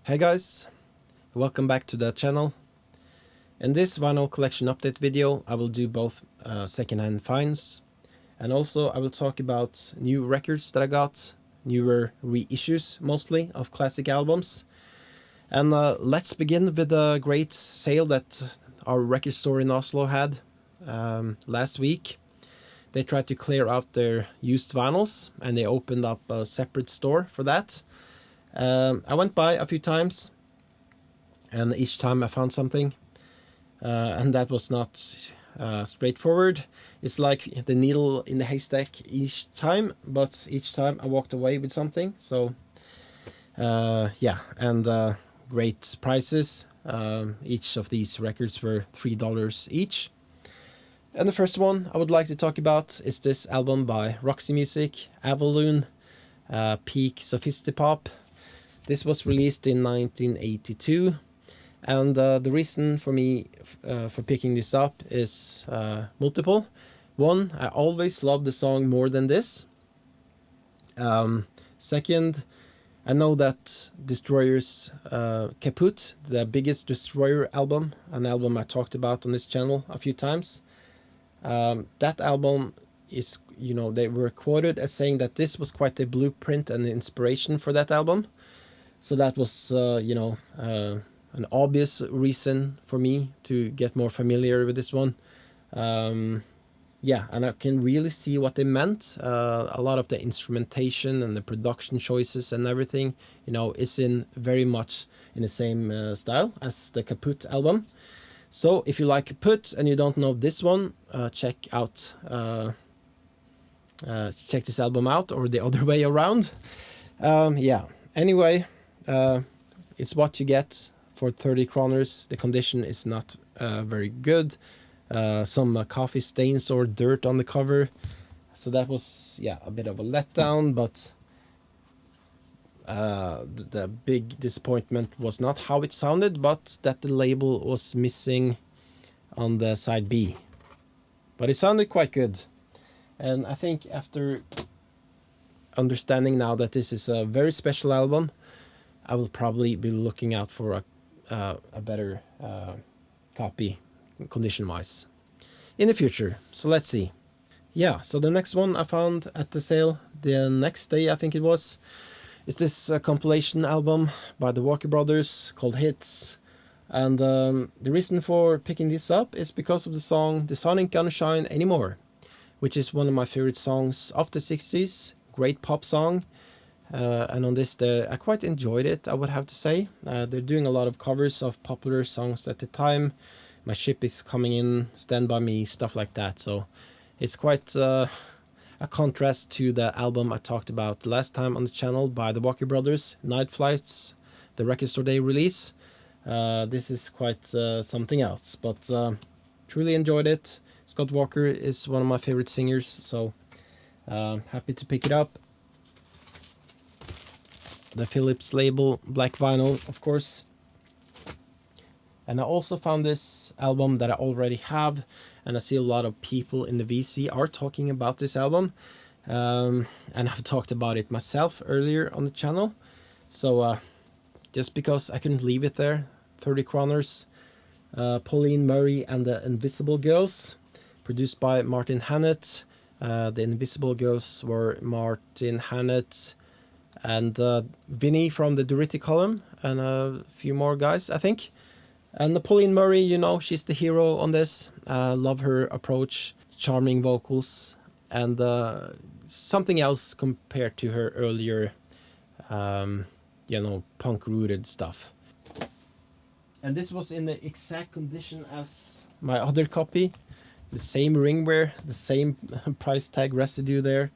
Hey guys, welcome back to the channel. In this vinyl collection update video I will do both secondhand finds, and also I will talk about new records that I got, newer reissues mostly of classic albums. And let's begin with a great sale that our record store in Oslo had last week. They tried to clear out their used vinyls and they opened up a separate store for that. I went by a few times, and each time I found something, and that was not straightforward. It's like the needle in the haystack each time, but each time I walked away with something. So yeah, and great prices. Each of these records were $3 each. And the first one I would like to talk about is this album by Roxy Music, Avalon, Peak Sophistipop. This was released in 1982, and the reason for me for picking this up is multiple. One, I always loved the song More Than This. Second, I know that Destroyer's Kaput, the biggest Destroyer album, an album I talked about on this channel a few times, that album is, you know, they were quoted as saying that this was quite a blueprint and inspiration for that album. So that was, an obvious reason for me to get more familiar with this one. Yeah, and I can really see what they meant. A lot of the instrumentation and the production choices and everything, you know, is in very much in the same style as the Kaput album. So if you like Kaput and you don't know this one, check this album out, or the other way around. Yeah. Anyway. It's what you get for 30 kroners. The condition is not very good. Some coffee stains or dirt on the cover. So that was, yeah, a bit of a letdown, but the big disappointment was not how it sounded, but that the label was missing on the side B. But it sounded quite good. And I think after understanding now that this is a very special album, I will probably be looking out for a better copy, condition-wise, in the future. So let's see. Yeah, so the next one I found at the sale the next day, I think it was, is this compilation album by the Walker Brothers called Hits. And the reason for picking this up is because of the song The Sun Ain't Gonna Shine Anymore, which is one of my favorite songs of the 60s. Great pop song. And on this, I quite enjoyed it, I would have to say. They're doing a lot of covers of popular songs at the time. My Ship Is Coming In, Stand By Me, stuff like that. So it's quite a contrast to the album I talked about last time on the channel by the Walker Brothers, Night Flights, the Record Store Day release. This is quite something else, but truly enjoyed it. Scott Walker is one of my favorite singers, so happy to pick it up. The Philips label, black vinyl, of course. And I also found this album that I already have, and I see a lot of people in the VC are talking about this album, and I've talked about it myself earlier on the channel. So just because I couldn't leave it there, 30 kroners. Pauline, Murray and the Invisible Girls, produced by Martin Hannett. The Invisible Girls were Martin Hannett and Vinny from the Durity column, and a few more guys, I think. And Pauline Murray, you know, she's the hero on this. Love her approach, charming vocals, and something else compared to her earlier, punk-rooted stuff. And this was in the exact condition as my other copy. The same ringwear, the same price tag residue there.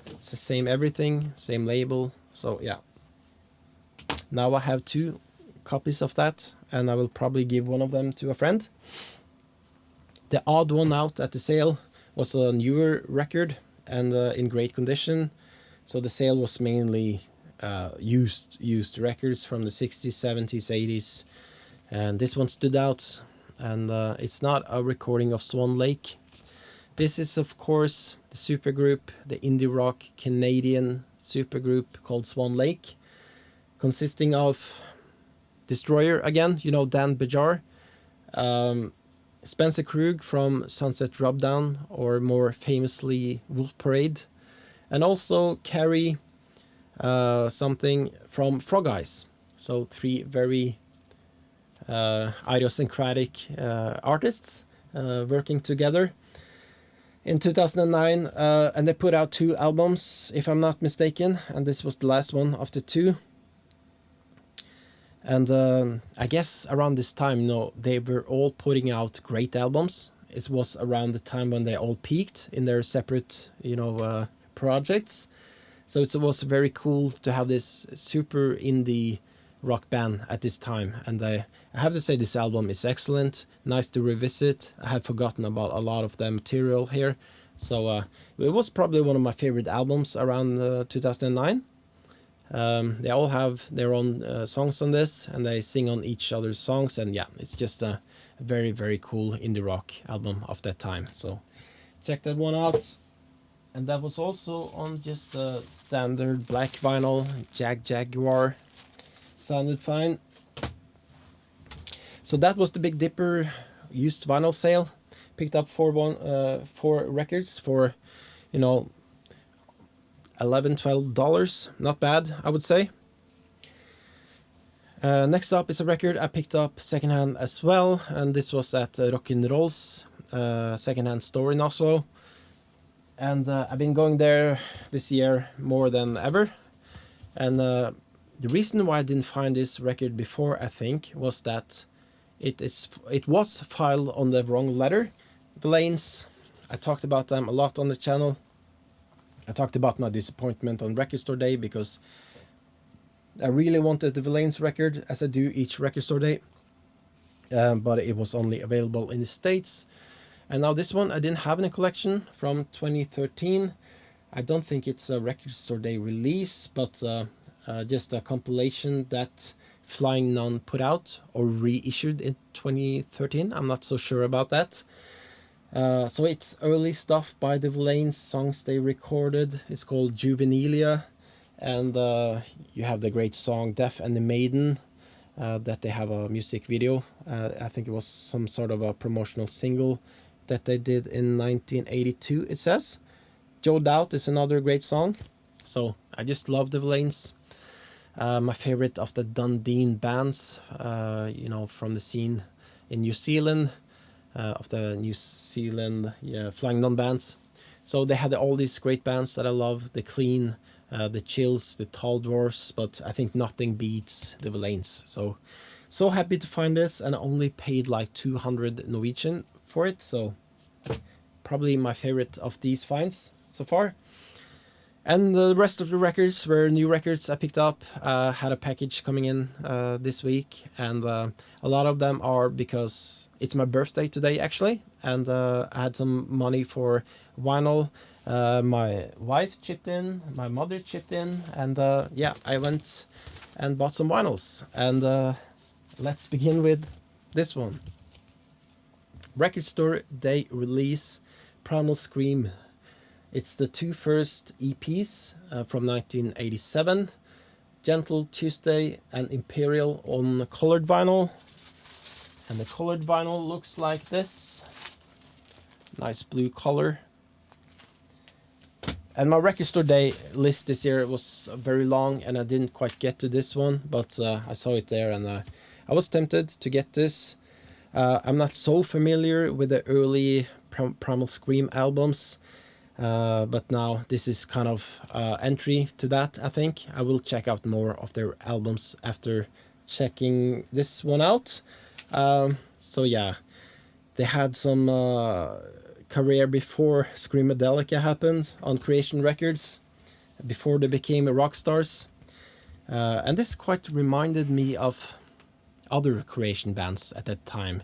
It's the same everything, same label. So yeah. Now I have 2 copies of that, and I will probably give one of them to a friend. The odd one out at the sale was a newer record and in great condition. So the sale was mainly used records from the 60s, 70s, 80s. And this one stood out, and it's not a recording of Swan Lake. This is, of course, the supergroup, the indie rock Canadian supergroup called Swan Lake, consisting of Destroyer again, you know, Dan Bejar, Spencer Krug from Sunset Rubdown, or more famously Wolf Parade, and also Carrie something from Frog Eyes. So 3 very idiosyncratic artists working together in 2009, and they put out 2 albums, if I'm not mistaken, and this was the last one of the 2. And I guess around this time, you know, they were all putting out great albums. It was around the time when they all peaked in their separate, you know, projects. So it was very cool to have this super indie rock band at this time. And I have to say this album is excellent, nice to revisit. I had forgotten about a lot of the material here. So it was probably one of my favorite albums around 2009. They all have their own songs on this, and they sing on each other's songs. And yeah, it's just a very, very cool indie rock album of that time. So check that one out. And that was also on just a standard black vinyl, Jaguar. Sounded fine. So that was the Big Dipper used vinyl sale. Picked up 4 records for, you know, $11-12. Not bad, I would say. Next up is a record I picked up secondhand as well, and this was at Rålls secondhand store in Oslo. And I've been going there this year more than ever. And the reason why I didn't find this record before, I think, was that it was filed on the wrong letter. Verlaines, I talked about them a lot on the channel. I talked about my disappointment on Record Store Day because I really wanted the Verlaines record, as I do each Record Store Day. But it was only available in the States. And now this one I didn't have in a collection from 2013. I don't think it's a Record Store Day release, but just a compilation that Flying Nun put out or reissued in 2013. I'm not so sure about that. So it's early stuff by the Verlaines, songs they recorded. It's called Juvenilia, and you have the great song Deaf and the Maiden that they have a music video. I think it was some sort of a promotional single that they did in 1982, it says. Joe Doubt is another great song. So I just love the Verlaines. My favorite of the Dundee bands, you know, from the scene in New Zealand. Of the New Zealand Flying Nun bands. So they had all these great bands that I love, the Clean, the Chills, the Tall Dwarfs, but I think nothing beats the Verlaines. So happy to find this, and I only paid like 200 Norwegian for it, so probably my favorite of these finds so far. And the rest of the records were new records I picked up. Had a package coming in this week, and a lot of them are because it's my birthday today, actually, and I had some money for vinyl. My wife chipped in, my mother chipped in, and yeah, I went and bought some vinyls. And let's begin with this one. Record Store Day release, Primal Scream. It's the 2 first EPs from 1987, Gentle Tuesday and Imperial on colored vinyl. And the colored vinyl looks like this. Nice blue color. And my Record Store Day list this year was very long, and I didn't quite get to this one, but I saw it there, and I was tempted to get this. I'm not so familiar with the early Primal Scream albums. But now this is kind of entry to that, I think. I will check out more of their albums after checking this one out. So yeah, they had some career before Screamadelica happened on Creation Records, before they became rock stars. And this quite reminded me of other Creation bands at that time.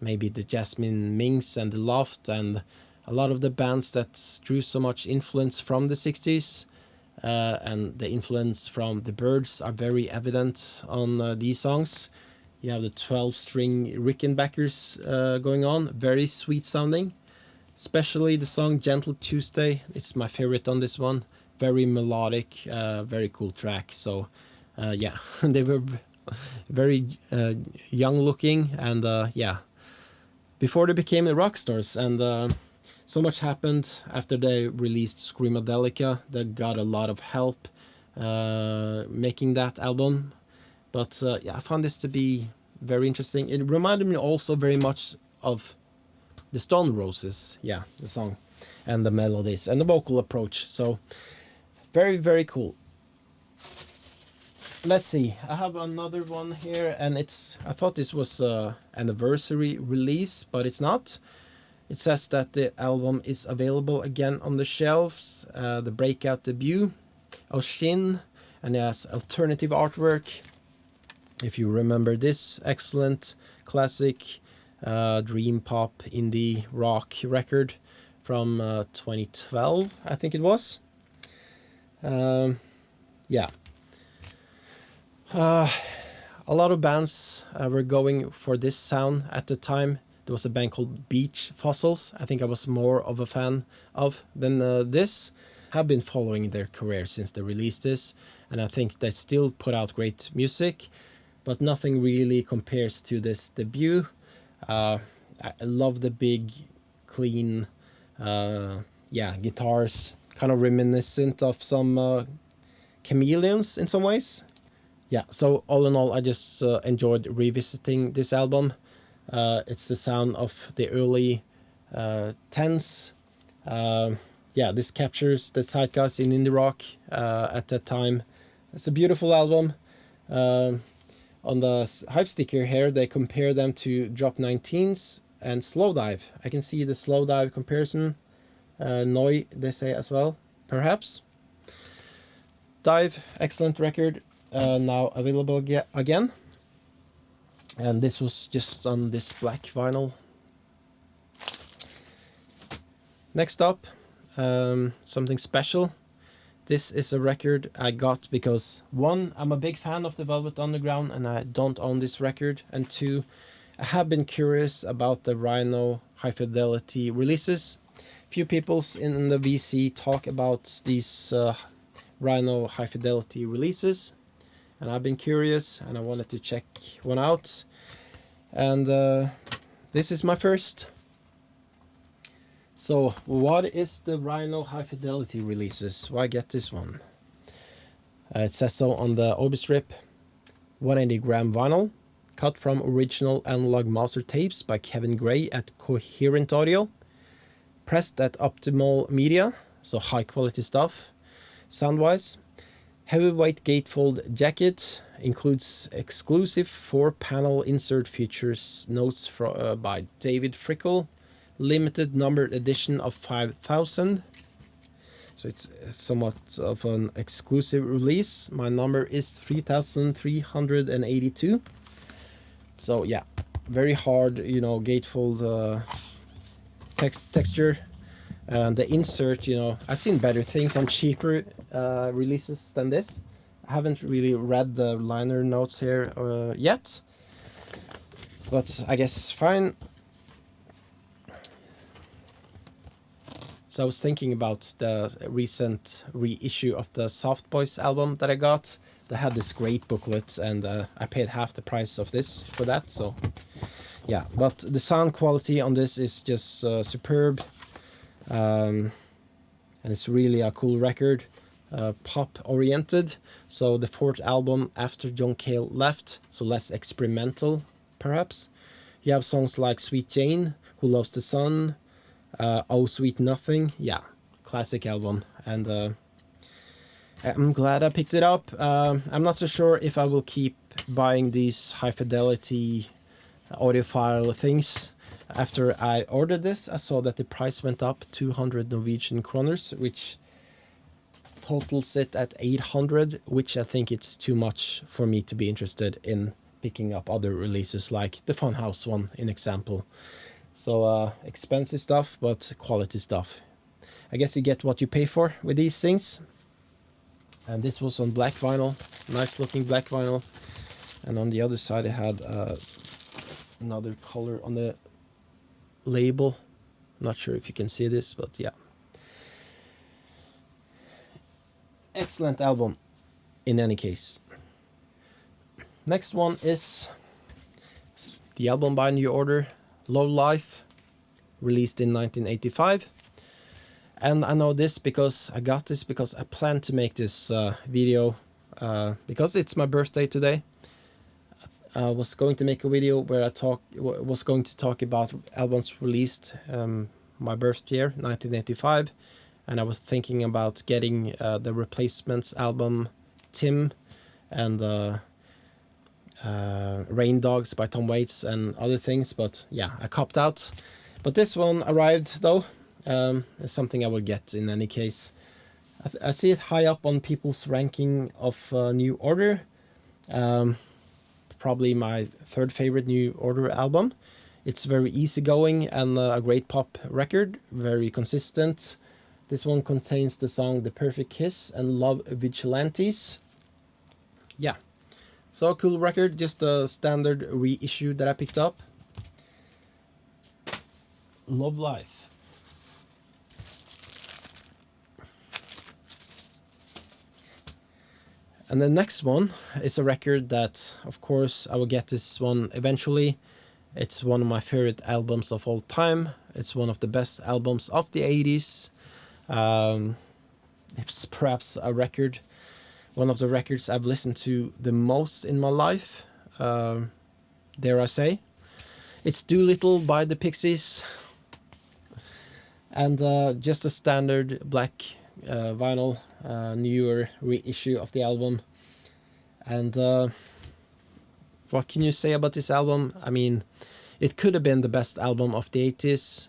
Maybe the Jasmine Minks and the Loft, and a lot of the bands that drew so much influence from the 60s, and the influence from the Byrds are very evident on these songs. You have the 12-string Rickenbackers going on, very sweet sounding. Especially the song Gentle Tuesday, it's my favorite on this one. Very melodic, very cool track. So yeah, they were very young looking, and yeah, before they became the rock stars. And so much happened after they released Screamadelica. They got a lot of help making that album. But yeah, I found this to be very interesting. It reminded me also very much of the Stone Roses, yeah, the song, and the melodies and the vocal approach. So very, very cool. Let's see, I have another one here, and I thought this was an anniversary release, but it's not. It says that the album is available again on the shelves, the breakout debut of Shin, and it has alternative artwork. If you remember this excellent classic dream pop indie rock record from 2012, I think it was. Yeah. A lot of bands were going for this sound at the time. There was a band called Beach Fossils. I think I was more of a fan of than this. Have been following their career since they released this, and I think they still put out great music, but nothing really compares to this debut. I love the big, clean, guitars, kind of reminiscent of some Chameleons in some ways. Yeah, so all in all, I just enjoyed revisiting this album. It's the sound of the early 10s. Yeah, this captures the zeitgeist in indie rock at that time. It's a beautiful album. On the hype sticker here, they compare them to Drop 19s and Slow Dive. I can see the Slow Dive comparison. Noi, they say as well, perhaps. DIIV, excellent record. Now available again, and this was just on this black vinyl. Next up, something special. This is a record I got because 1, I'm a big fan of the Velvet Underground and I don't own this record, and 2, I have been curious about the Rhino High Fidelity releases. Few people in the VC talk about these Rhino High Fidelity releases, and I've been curious and I wanted to check one out, and this is my first. So what is the Rhino High Fidelity releases? Why get this one? It says so on the obi strip. 180 gram vinyl, cut from original analog master tapes by Kevin Gray at Coherent Audio, pressed at Optimal Media, so high quality stuff sound wise. Heavyweight gatefold jacket, includes exclusive 4-panel insert, features notes by David Frickle, limited numbered edition of 5,000. So it's somewhat of an exclusive release. My number is 3,382. So yeah, very hard, gatefold texture. And the insert, I've seen better things on cheaper releases than this. I haven't really read the liner notes here yet, but I guess fine. So I was thinking about the recent reissue of the Soft Boys album that I got. They had this great booklet, and I paid half the price of this for that. So yeah, but the sound quality on this is just superb. And it's really a cool record, pop oriented. So the 4th album after John Cale left, so less experimental perhaps. You have songs like Sweet Jane, Who Loves the Sun, Oh Sweet Nothing. Yeah, classic album, and I'm glad I picked it up. I'm not so sure if I will keep buying these high fidelity audiophile things. After I ordered this, I saw that the price went up 200 Norwegian kroners, which totals it at 800, which I think it's too much for me to be interested in picking up other releases like the Funhouse one, in example. So expensive stuff, but quality stuff. I guess you get what you pay for with these things. And this was on black vinyl, nice looking black vinyl. And on the other side, it had another color on the label. Not sure if you can see this, but yeah. Excellent album in any case. Next one is the album by New Order, Low Life, released in 1985. And I know this because I got this because I planned to make this video because it's my birthday today. I was going to make a video where I was going to talk about albums released my birth year, 1985, and I was thinking about getting the Replacements album, Tim, and Rain Dogs by Tom Waits and other things, but yeah, I copped out. But this one arrived though. It's something I will get in any case. I see it high up on people's ranking of New Order. Probably my third favorite New Order album. It's very easygoing and a great pop record, very consistent. This one contains the song The Perfect Kiss and Love Vigilantes. Yeah, so a cool record, just a standard reissue that I picked up. Love Life. And the next one is a record that, of course, I will get this one eventually. It's one of my favorite albums of all time. It's one of the best albums of the 80s. It's perhaps one of the records I've listened to the most in my life, dare I say. It's Doolittle by the Pixies. And just a standard black vinyl, newer reissue of the album. And what can you say about this album? I mean, it could have been the best album of the 80s.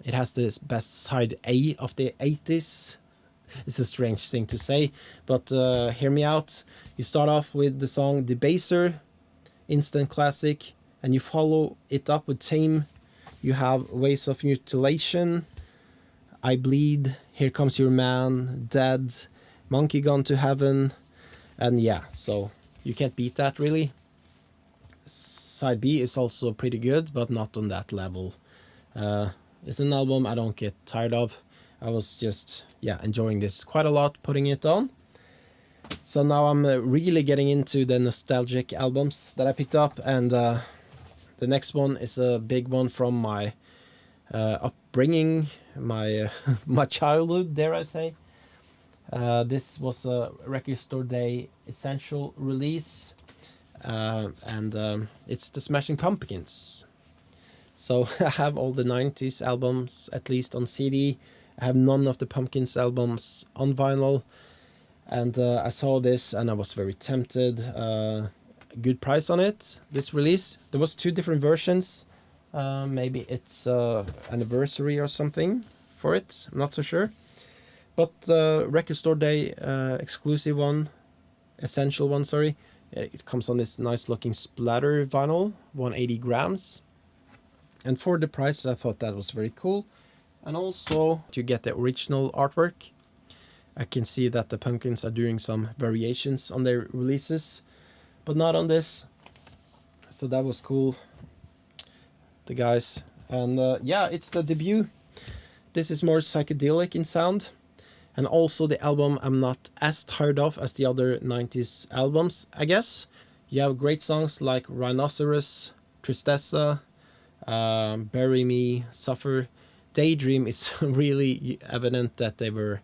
It has the best side A of the 80s. It's a strange thing to say, but hear me out. You start off with the song Debaser, instant classic, and you follow it up with Tame. You have Ways of Mutilation, I Bleed, Here Comes Your Man, Dead, Monkey Gone to Heaven, and yeah, so you can't beat that really. Side B is also pretty good, but not on that level. It's an album I don't get tired of. I was just, yeah, enjoying this quite a lot, putting it on. So now I'm really getting into the nostalgic albums that I picked up, and the next one is a big one from my upbringing, my my childhood, dare I say. This was a Record Store Day Essential release, and it's the Smashing Pumpkins. So I have all the 90s albums, at least on CD. I have none of the Pumpkins albums on vinyl. And I saw this and I was very tempted. Good price on it, this release. There was 2 different versions. Maybe it's anniversary or something for it. I'm not so sure. But Record Store Day exclusive one, essential one, sorry. It comes on this nice looking splatter vinyl, 180 grams. And for the price, I thought that was very cool. And also, you get the original artwork. I can see that the Pumpkins are doing some variations on their releases, but not on this. So that was cool, the guys. And yeah, it's the debut. This is more psychedelic in sound. And also the album I'm not as tired of as the other 90s albums, I guess. You have great songs like Rhinoceros, Tristessa, Bury Me, Suffer. Daydream is really evident that they were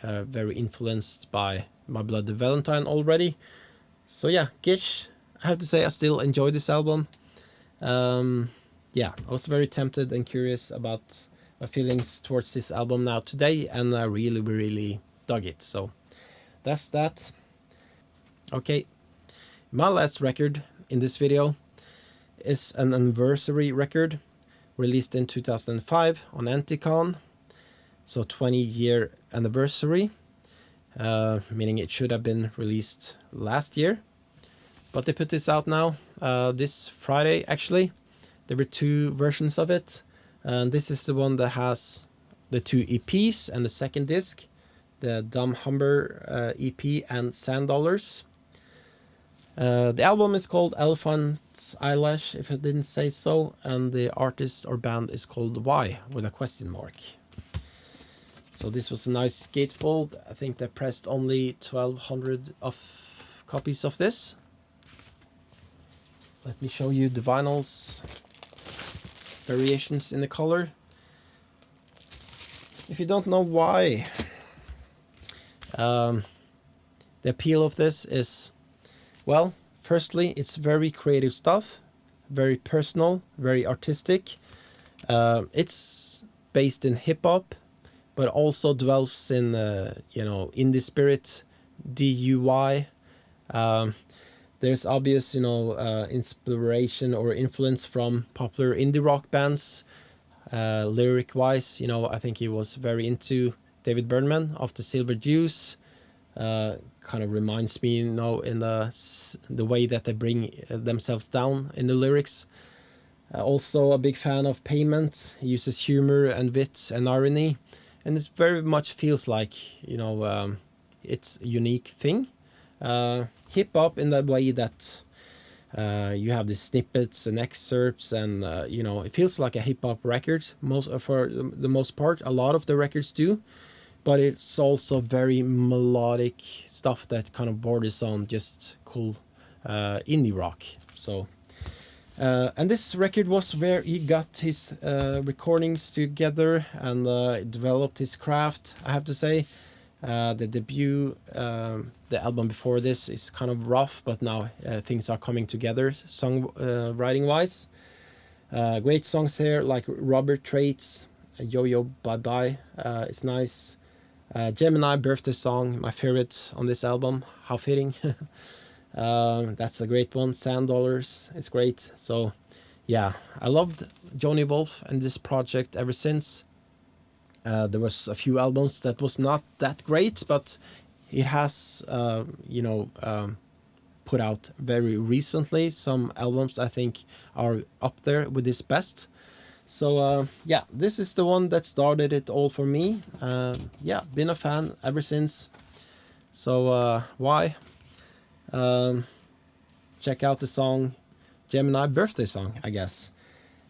very influenced by My Bloody Valentine already. So yeah, Gish, I have to say I still enjoy this album. Yeah, I was very tempted and curious about my feelings towards this album now today, and I really dug it. So that's that. Okay, my last record in this video is an anniversary record released in 2005 on Anticon. So 20-year anniversary, meaning it should have been released last year. But they put this out now, this Friday actually. There were 2 versions of it. And this is the one that has the 2 EPs and the second disc, the Dumb Humber EP and Sand Dollars. The album is called Elephant's Eyelash, if I didn't say so, and the artist or band is called Y with a question mark. So this was a nice gatefold. I think they pressed only 1,200 of copies of this. let me show you the vinyls, variations in the color. If you don't know why, the appeal of this is, well, firstly, it's very creative stuff, very personal, very artistic. It's based in hip hop, but also dwells in, you know, indie spirit, DIY. There's obvious, you know, inspiration or influence from popular indie rock bands. Lyric-wise, you know, I think he was very into David Byrne of the Silver Juice. Kind of reminds me, you know, in the way that they bring themselves down in the lyrics. Also a big fan of Payment. He uses humor and wit and irony, and it very much feels like, you know, it's a unique thing. Hip hop in the way that you have the snippets and excerpts, and you know, it feels like a hip hop record for the most part. A lot of the records do, but it's also very melodic stuff that kind of borders on just cool indie rock. So, and this record was where he got his recordings together and developed his craft, I have to say. The debut, the album before this is kind of rough, but now things are coming together, song writing wise. Great songs here like Rubber Traits, Yo Yo Bye Bye, it's nice. Gemini Birthday Song, my favorite on this album, how fitting. That's a great one. Sand Dollars, it's great. So yeah, I loved Johnny Wolf and this project ever since. There was a few albums that was not that great, but it has, you know, put out very recently some albums I think are up there with his best. So yeah, this is the one that started it all for me. Yeah, been a fan ever since. So why? Check out the song Gemini Birthday Song, I guess.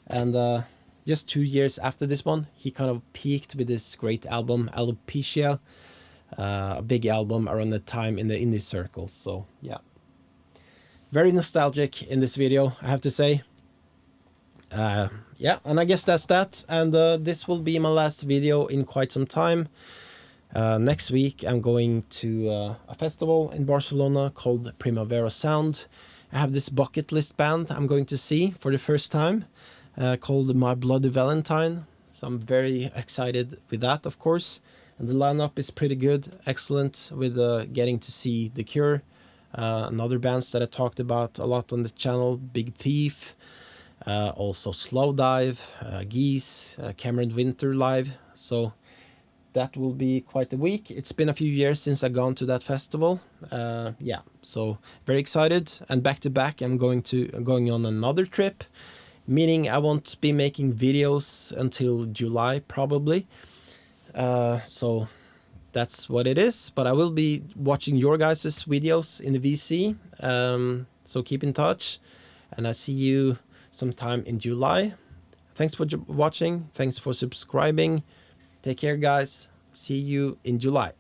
And just 2 years after this one, he kind of peaked with this great album, Alopecia, a big album around the time in the indie circles. So yeah, very nostalgic in this video, I have to say. Yeah, and I guess that's that. And this will be my last video in quite some time. Next week, I'm going to a festival in Barcelona called Primavera Sound. I have this bucket list band I'm going to see for the first time, called My Bloody Valentine. So I'm very excited with that, of course. And the lineup is pretty good, excellent, with getting to see The Cure, and other bands that I talked about a lot on the channel, Big Thief, also Slowdive, Geese, Cameron Winter live. So that will be quite a week. It's been a few years since I've gone to that festival. Yeah, so very excited. And back to back, I'm going on another trip, meaning I won't be making videos until July probably. So that's what it is. But I will be watching your guys' videos in the VC. So keep in touch, and I see you sometime in July. Thanks for watching. Thanks for subscribing. Take care, guys. See you in July.